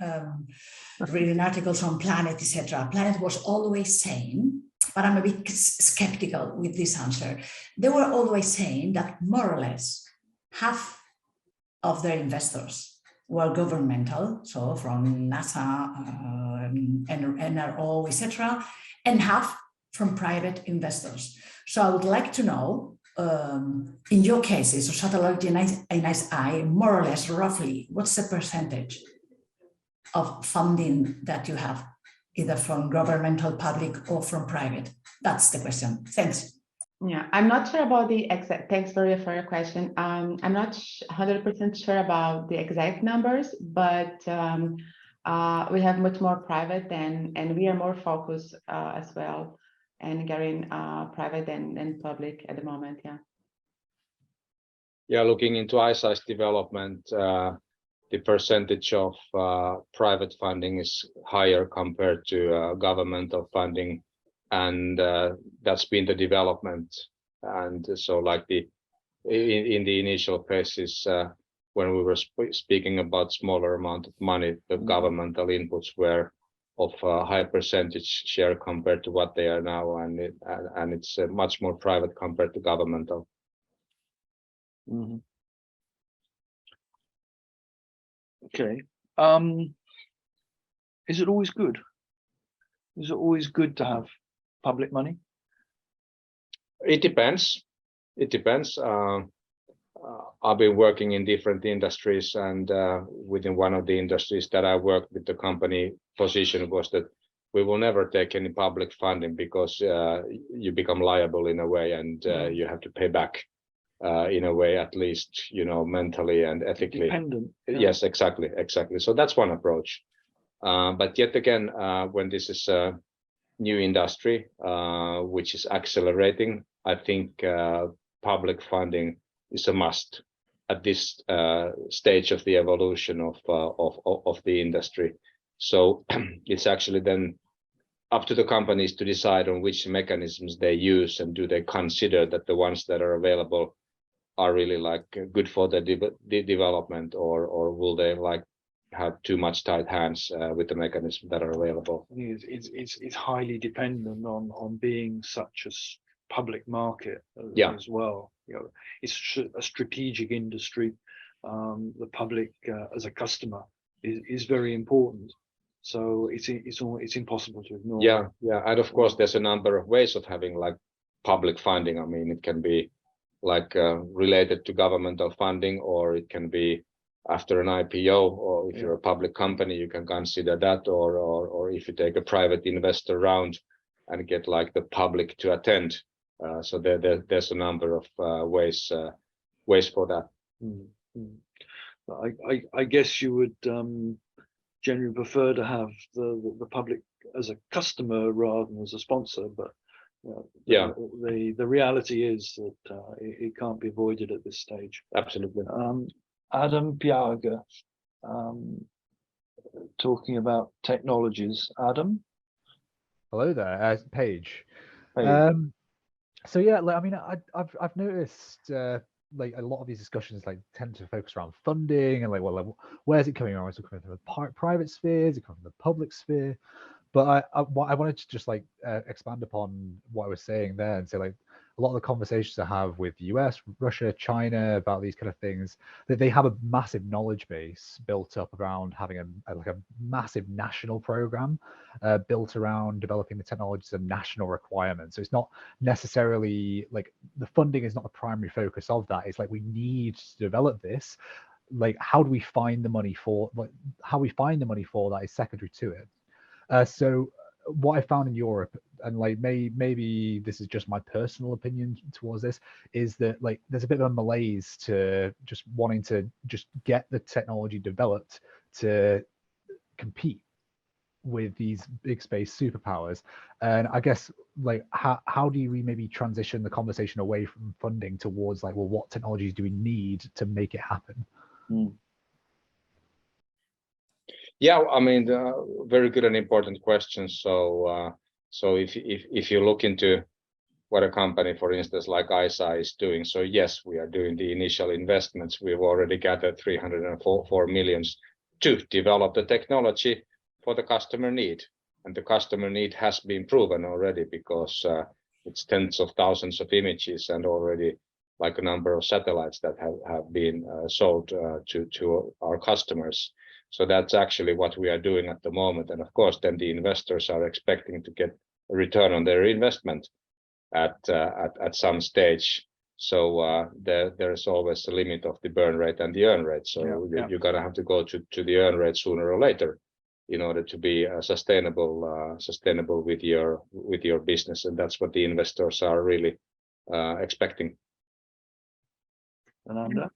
reading articles on Planet, etc., Planet was always saying, but I'm a bit skeptical with this answer. They were always saying that more or less half of their investors were governmental, so from NASA, NRO, etc., and half from private investors. So I would like to know, in your cases, so Satellogic and ICEYE, more or less, roughly, what's the percentage of funding that you have, either from governmental, public, or from private? That's the question. Thanks. Yeah, I'm not sure about the exact, thanks for your question. I'm not 100% sure about the exact numbers, but we have much more private and we are more focused as well and getting private than public at the moment, yeah. Yeah, looking into ICEYE's development, the percentage of private funding is higher compared to governmental funding. And that's been the development. And so like in the initial phases, when we were speaking about smaller amount of money, the governmental inputs were of a high percentage share compared to what they are now. And it's much more private compared to governmental. Mm-hmm. Okay. Is it always good? Is it always good to have public money? It depends. It depends. I've been working in different industries, and within one of the industries that I worked with, the company position was that we will never take any public funding because you become liable in a way, and you have to pay back in a way, at least, mentally and ethically. Dependent. Yeah. Yes, exactly. So that's one approach. But yet again, when this is a new industry, which is accelerating, I think public funding is a must at this stage of the evolution of the industry. So it's actually then up to the companies to decide on which mechanisms they use, and do they consider that the ones that are available are really like good for the development, or will they like have too much tight hands with the mechanisms that are available? It's highly dependent on being such a public market as well. It's a strategic industry. The public as a customer is very important. So it's impossible to ignore. Yeah, and of course there's a number of ways of having like public funding. I mean, it can be like related to governmental funding, or it can be after an IPO, or if you're a public company, you can consider that, or if you take a private investor round and get like the public to attend. So there's a number of ways for that. I guess you would generally prefer to have the public as a customer rather than as a sponsor, but the reality is that it can't be avoided at this stage. Absolutely. Adam Piaga, talking about technologies. Adam. Hello there, Paige. Hey. So yeah, like, I mean, I've noticed like a lot of these discussions like tend to focus around funding and like, well, like, where's it coming from? Is it coming from the private sphere? Is it coming from the public sphere? But I wanted to just like expand upon what I was saying there and say like a lot of the conversations I have with the US, Russia, China about these kind of things, that they have a massive knowledge base built up around having a massive national program built around developing the technologies and national requirements. So it's not necessarily like the funding is not the primary focus of that. It's like we need to develop this like how do we find the money for, like how we find the money for that is secondary to it. So what I found in Europe, and like maybe this is just my personal opinion towards this, is that like there's a bit of a malaise to just wanting to just get the technology developed to compete with these big space superpowers. And I guess like how do we maybe transition the conversation away from funding towards like, well, what technologies do we need to make it happen? Yeah, I mean, very good and important question. So if you look into what a company, for instance, like ICEYE is doing, so yes, we are doing the initial investments. We've already gathered 304 million to develop the technology for the customer need, and the customer need has been proven already, because it's tens of thousands of images and already like a number of satellites that have been sold to our customers. So that's actually what we are doing at the moment. And of course, then the investors are expecting to get a return on their investment at some stage. So there is always a limit of the burn rate and the earn rate. So you're gonna have to go to the earn rate sooner or later in order to be sustainable with your business, and that's what the investors are really expecting. Fernanda?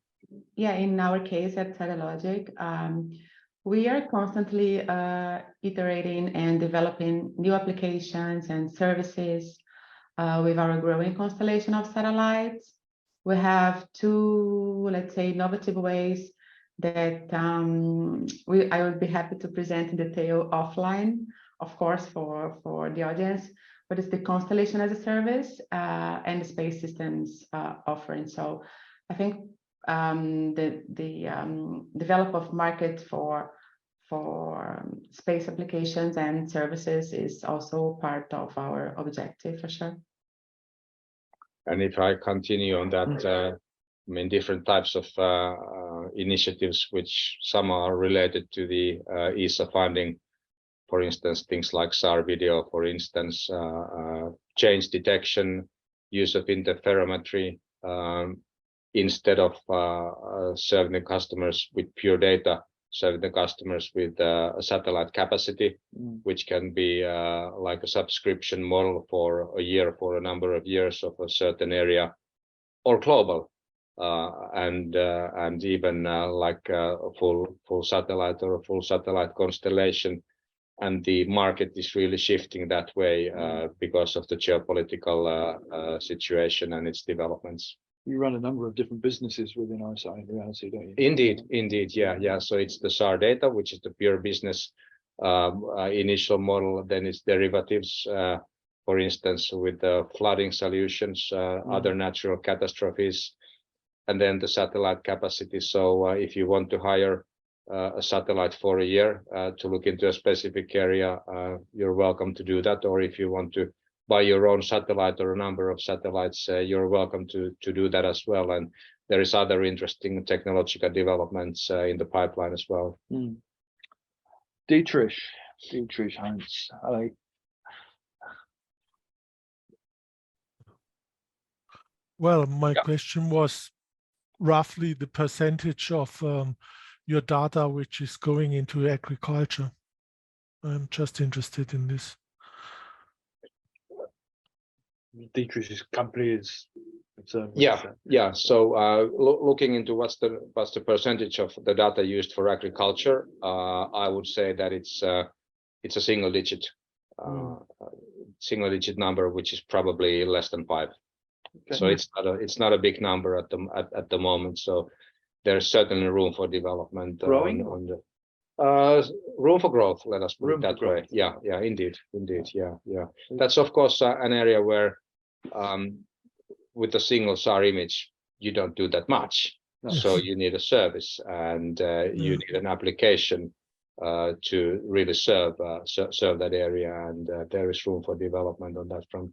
Yeah, in our case at Satellogic, we are constantly iterating and developing new applications and services with our growing constellation of satellites. We have two, let's say, innovative ways that I would be happy to present in detail offline, of course, for the audience, but it's the constellation as a service and the space systems offering. So I think the develop of market for space applications and services is also part of our objective for sure. And if I continue on that, I mean, different types of initiatives, which some are related to the ESA funding, for instance, things like SAR video, for instance, change detection, use of interferometry, instead of serving the customers with pure data, serving the customers with a satellite capacity, which can be like a subscription model for a year, for a number of years of a certain area, or global, and even like a full satellite or a full satellite constellation. And the market is really shifting that way because of the geopolitical situation and its developments. You run a number of different businesses within ICEYE in reality, don't you? Indeed, yeah. So it's the SAR data, which is the pure business initial model. Then it's derivatives, for instance, with the flooding solutions, other natural catastrophes, and then the satellite capacity. So if you want to hire a satellite for a year to look into a specific area, you're welcome to do that. Or if you want to buy your own satellite or a number of satellites, you're welcome to do that as well. And there is other interesting technological developments in the pipeline as well. Dietrich Heinz, hello. Well, my question was roughly the percentage of your data which is going into agriculture. I'm just interested in this. Dietrich's company is yeah. So looking into what's the percentage of the data used for agriculture, I would say that it's a single digit number, which is probably less than 5. Okay. So it's not a big number at the moment. So there's certainly room for development. Growing on the room for growth. Let us put it that way. Yeah, indeed. Yeah. That's of course an area where with a single SAR image you don't do that much. So you need a service, and you need an application to really serve that area, and there is room for development on that front.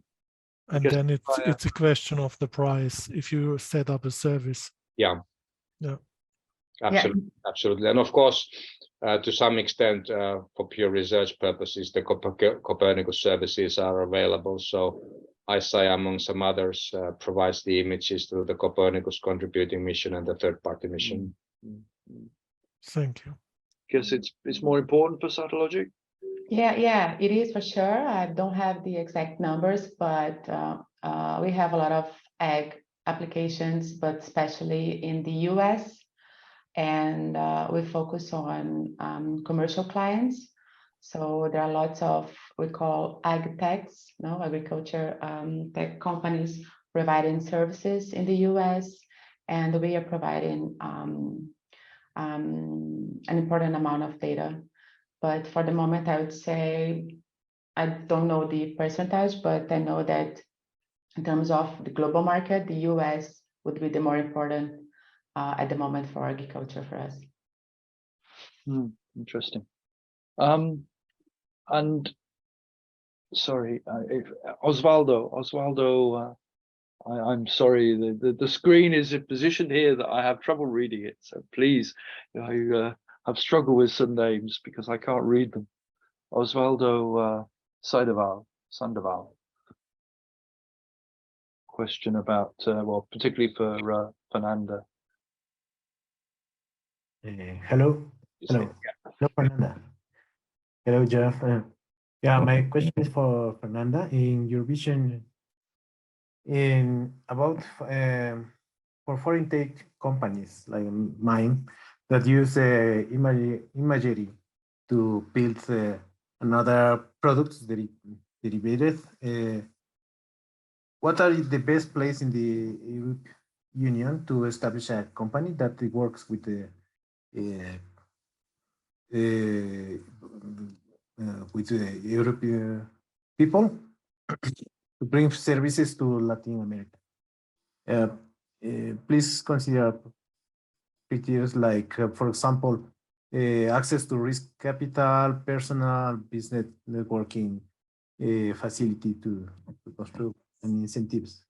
And then it's a question of the price if you set up a service. Yeah. Absolutely. And of course, to some extent, for pure research purposes, the Copernicus services are available. So ICEYE, among some others, provides the images through the Copernicus contributing mission and the third-party mission. Thank you. Guess it's more important for Satellogic. Yeah, it is for sure. I don't have the exact numbers, but we have a lot of ag applications, but especially in the US. And we focus on commercial clients. So there are lots of, we call ag techs, agriculture tech companies providing services in the US. And we are providing an important amount of data. But for the moment, I would say, I don't know the percentage, but I know that in terms of the global market, the US would be the more important at the moment for agriculture for us. Interesting. And sorry, if Osvaldo, I'm sorry, the screen is positioned here that I have trouble reading it. So please, I've struggled with some names because I can't read them. Osvaldo Sandoval. Question about, well, particularly for Fernanda. Hello, Fernanda. Hello, Geoff. Yeah, my question is for Fernanda. In your vision, about for foreign tech companies like mine that use imagery to build another products derivative. What are the best place in the Europe Union to establish a company that works with the European people to bring services to Latin America? Please consider criteria like, for example, access to risk capital, personal business networking facility to construct and incentives.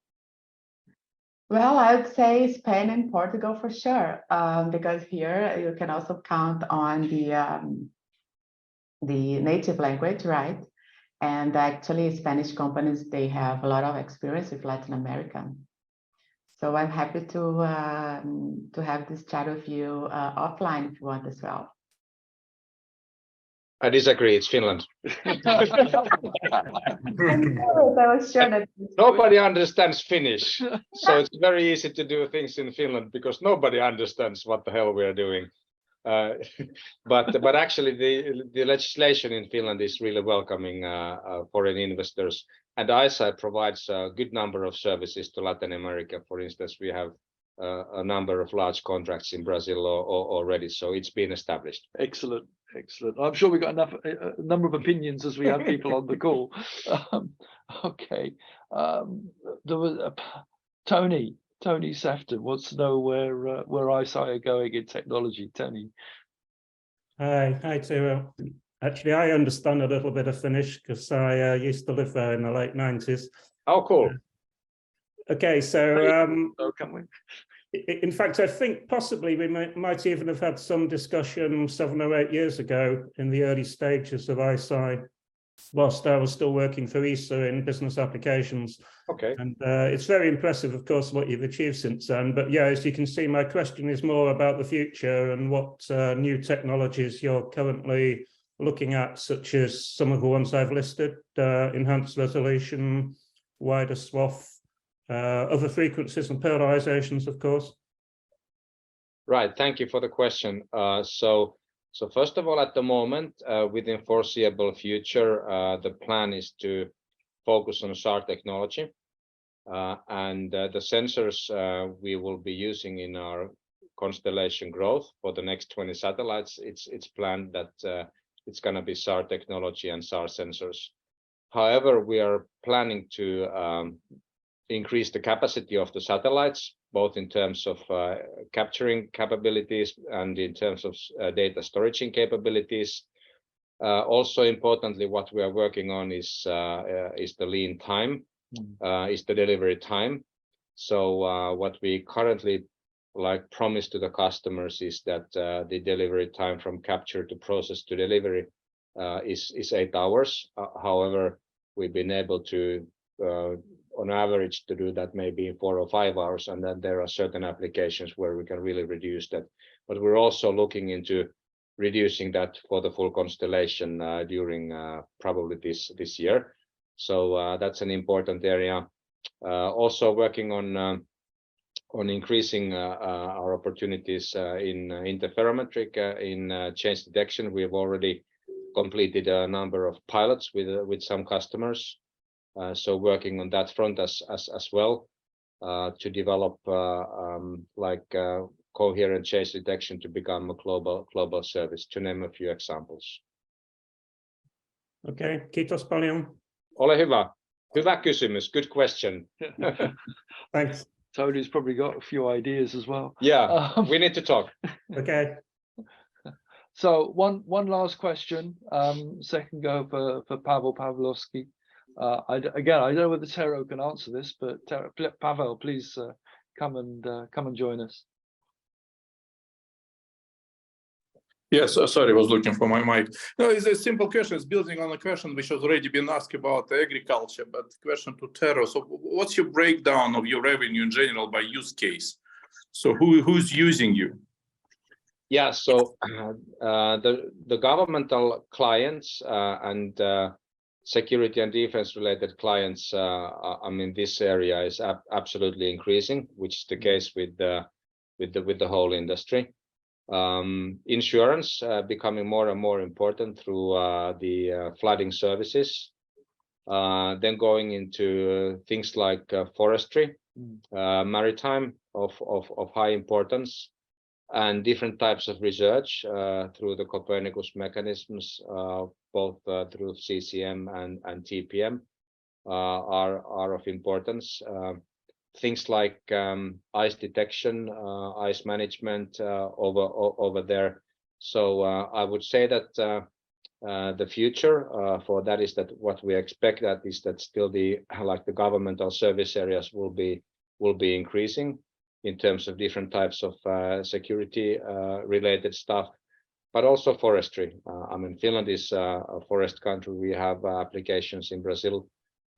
Well, I would say Spain and Portugal for sure, because here you can also count on the native language, right? And actually Spanish companies, they have a lot of experience with Latin America. So I'm happy to have this chat with you offline if you want as well. I disagree, it's Finland. I was sure that Nobody understands Finnish, so it's very easy to do things in Finland because nobody understands what the hell we are doing. But actually the legislation in Finland is really welcoming foreign investors, and ICEYE provides a good number of services to Latin America. For instance, we have a number of large contracts in Brazil already, so it's been established. Excellent. I'm sure we've got enough a number of opinions as we have people on the call. Okay, there was Tony Safton wants to know where ICEYE are going in technology. Tony. Hi Tero. Actually, I understand a little bit of Finnish because I used to live there in the late 90s. Oh, cool. Okay, so Can we? in fact, I think possibly we might even have had some discussion 7 or 8 years ago in the early stages of ICEYE, whilst I was still working for ESA in business applications. Okay. And it's very impressive, of course, what you've achieved since then. But yeah, as you can see, my question is more about the future and what new technologies you're currently looking at, such as some of the ones I've listed, enhanced resolution, wider swath, other frequencies and polarizations, of course. Right, thank you for the question. So first of all, at the moment, within foreseeable future, the plan is to focus on SAR technology, and the sensors we will be using in our constellation growth for the next 20 satellites. It's planned that it's going to be SAR technology and SAR sensors. However, we are planning to increase the capacity of the satellites, both in terms of capturing capabilities and in terms of data storage capabilities. Also importantly, what we are working on is the lean time, is the delivery time. So what we currently promise to the customers is that the delivery time from capture to process to delivery is 8 hours. However, we've been able to on average to do that maybe in 4 or 5 hours, and then there are certain applications where we can really reduce that. But we're also looking into reducing that for the full constellation during probably this year. So that's an important area. Also working on increasing our opportunities in interferometric in change detection. We have already completed a number of pilots with some customers. So working on that front as well to develop coherent change detection to become a global service, to name a few examples. Okay, kiitos paljon. Ole hyvä. Hyvä kysymys. Good question. Thanks. Tony's probably got a few ideas as well. Yeah, we need to talk. Okay. So one last question. Second go for Pavel Pavlovsky. I don't know whether Tero can answer this, but Pavel, please come and join us. Yes, sorry, I was looking for my mic. No, it's a simple question. It's building on a question which has already been asked about agriculture, but question to Tero. So what's your breakdown of your revenue in general by use case? So who's using you? Yeah, so the governmental clients and security and defense related clients, I mean, this area is absolutely increasing, which is the case with the whole industry. Insurance becoming more and more important through the flooding services. Then going into things like forestry, maritime of high importance, and different types of research through the Copernicus mechanisms, both through CCM and TPM are of importance. Things like ice detection, ice management over there. So I would say that the future for that is that what we expect that is that still the governmental service areas will be increasing in terms of different types of security related stuff, but also forestry. I mean, Finland is a forest country. We have applications in Brazil,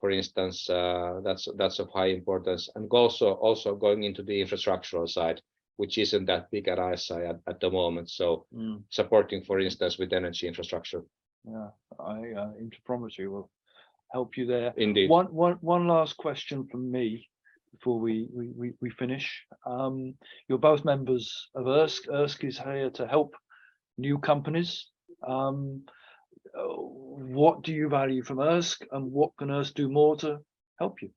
for instance, that's of high importance, and also going into the infrastructural side, which isn't that big at ICEYE at the moment. So supporting, for instance, with energy infrastructure. Yeah, interferometry will help you there. Indeed. One last question from me before we finish. You're both members of EARSC. EARSC is here to help new companies. What do you value from EARSC, and what can EARSC do more to help you?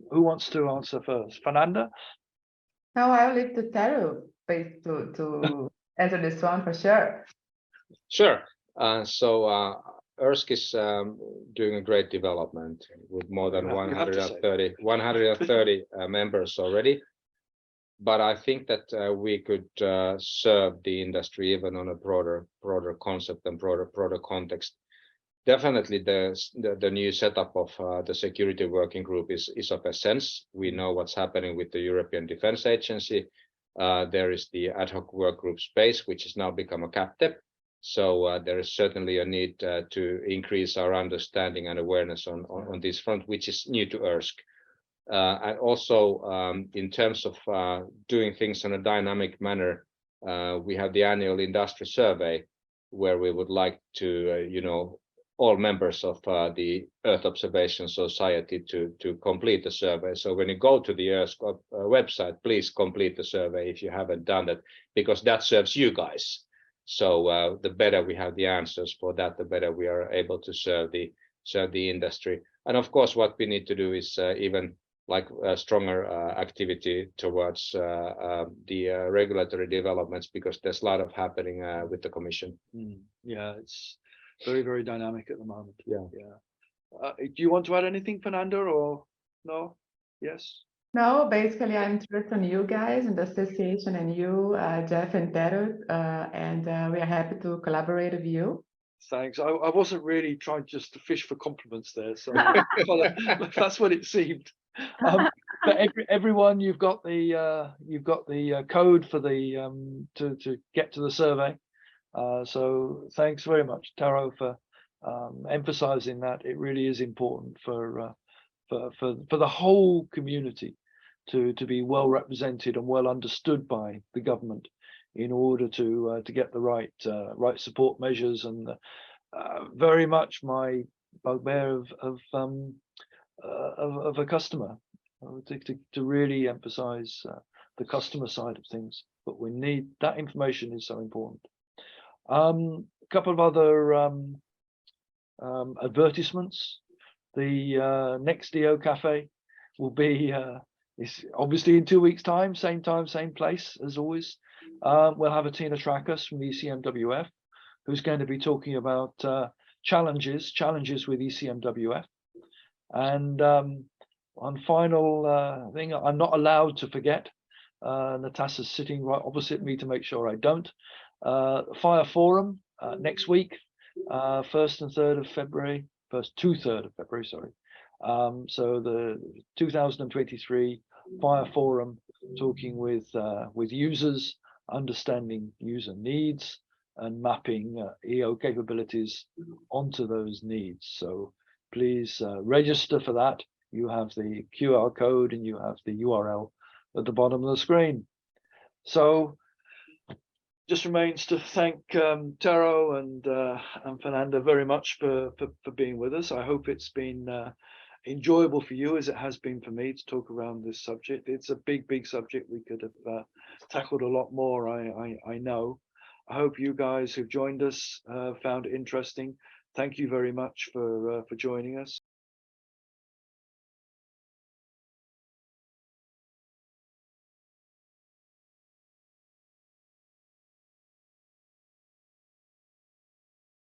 Who wants to answer first? Fernanda? No, I'll leave to Tero to answer this one for sure. Sure. So EARSC is doing a great development with more than 130 members already. But I think that we could serve the industry even on a broader concept and broader context. Definitely, the new setup of the security working group is of essence. We know what's happening with the European Defence Agency. There is the ad hoc work group space, which has now become a CAPTEP. So there is certainly a need to increase our understanding and awareness on this front, which is new to EARSC. And also in terms of doing things in a dynamic manner, we have the annual industry survey where we would like to, all members of the Earth Observation Society to complete the survey. So when you go to the EARSC website, please complete the survey if you haven't done that, because that serves you guys. So the better we have the answers for that, the better we are able to serve the industry. And of course, what we need to do is even like stronger activity towards the regulatory developments, because there's a lot of happening with the Commission. Yeah, it's very, very dynamic at the moment. Yeah. Do you want to add anything, Fernanda, or no? Yes? No, basically, I'm interested in you guys and the association and you, Geoff and Tero, and we are happy to collaborate with you. Thanks. I wasn't really trying just to fish for compliments there, so that's what it seemed. But everyone, you've got the code for the to get to the survey. So thanks very much, Tero, for emphasizing that. It really is important for for the whole community to be well represented and well understood by the government in order to get the right support measures, and very much my bugbear of a customer, to really emphasize the customer side of things. But we need that information is so important. A couple of other advertisements. The next EOcafe will be is obviously in 2 weeks' time, same place as always. We'll have Tina Trackus from ECMWF, who's going to be talking about challenges with ECMWF. And one final thing, I'm not allowed to forget, Natasha's sitting right opposite me to make sure I don't. Fire Forum next week, 1st and 3rd of February, 1st to 3rd of February, sorry. So the 2023 Fire Forum, talking with users, understanding user needs and mapping EO capabilities onto those needs. So please register for that. You have the QR code and you have the URL at the bottom of the screen. So just remains to thank Tero and Fernanda very much for being with us. I hope it's been enjoyable for you, as it has been for me, to talk around this subject. It's a big subject. We could have tackled a lot more, I know. I hope you guys who've joined us found it interesting. Thank you very much for joining us.